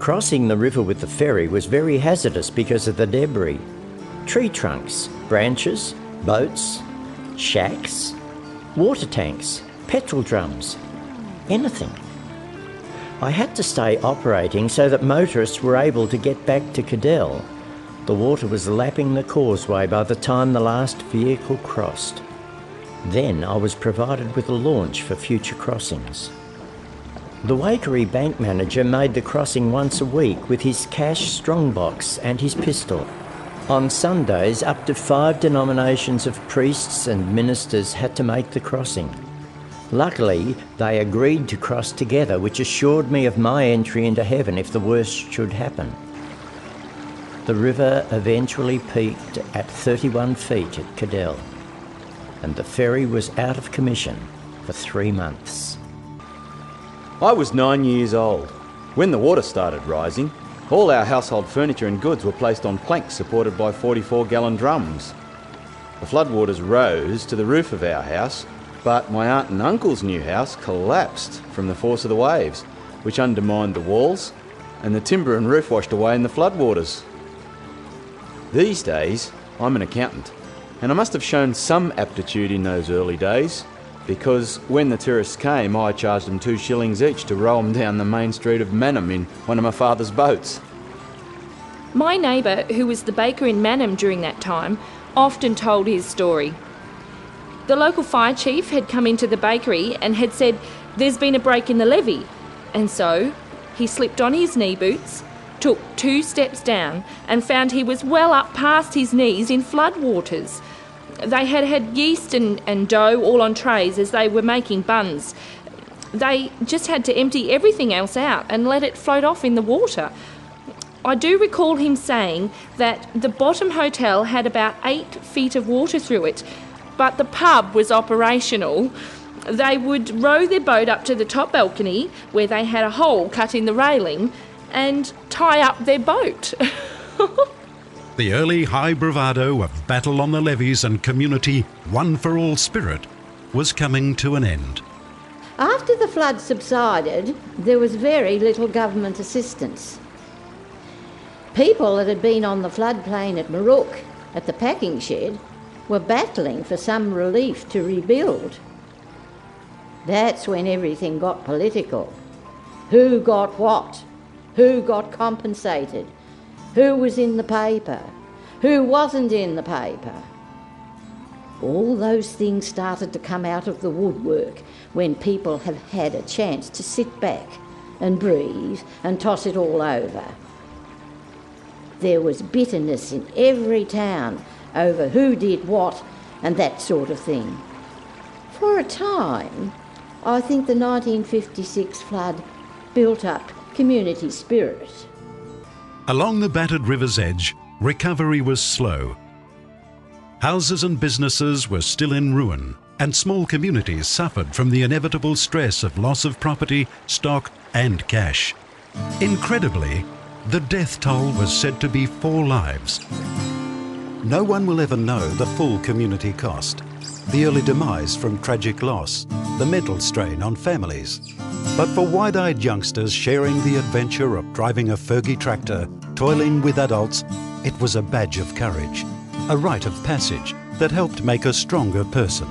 Crossing the river with the ferry was very hazardous because of the debris. Tree trunks, branches, boats, shacks, water tanks, petrol drums, anything. I had to stay operating so that motorists were able to get back to Cadell. The water was lapping the causeway by the time the last vehicle crossed. Then I was provided with a launch for future crossings. The Waikerie bank manager made the crossing once a week with his cash strongbox and his pistol. On Sundays, up to 5 denominations of priests and ministers had to make the crossing. Luckily, they agreed to cross together, which assured me of my entry into heaven if the worst should happen. The river eventually peaked at 31 feet at Cadell, and the ferry was out of commission for 3 months. I was 9 years old. When the water started rising, all our household furniture and goods were placed on planks supported by 44-gallon drums. The floodwaters rose to the roof of our house, but my aunt and uncle's new house collapsed from the force of the waves, which undermined the walls, and the timber and roof washed away in the floodwaters. These days, I'm an accountant, and I must have shown some aptitude in those early days, because when the tourists came, I charged them 2 shillings each to row them down the main street of Mannum in one of my father's boats. My neighbour, who was the baker in Mannum during that time, often told his story. The local fire chief had come into the bakery and had said, "There's been a break in the levee." And so he slipped on his knee boots, took 2 steps down and found he was well up past his knees in floodwaters. They had had yeast and dough all on trays as they were making buns. They just had to empty everything else out and let it float off in the water. I do recall him saying that the bottom hotel had about 8 feet of water through it, but the pub was operational. They would row their boat up to the top balcony, where they had a hole cut in the railing, and tie up their boat. The early high bravado of battle on the levees and community one-for-all spirit was coming to an end. After the flood subsided, there was very little government assistance. People that had been on the floodplain at Marook, at the packing shed, were battling for some relief to rebuild. That's when everything got political. Who got what? Who got compensated? Who was in the paper? Who wasn't in the paper? All those things started to come out of the woodwork when people have had a chance to sit back and breathe and toss it all over. There was bitterness in every town over who did what and that sort of thing. For a time, I think the 1956 flood built up community spirit. Along the battered river's edge, recovery was slow. Houses and businesses were still in ruin, and small communities suffered from the inevitable stress of loss of property, stock and cash. Incredibly, the death toll was said to be 4 lives. No one will ever know the full community cost, the early demise from tragic loss, the mental strain on families. But for wide-eyed youngsters sharing the adventure of driving a Fergie tractor, toiling with adults, it was a badge of courage, a rite of passage that helped make a stronger person.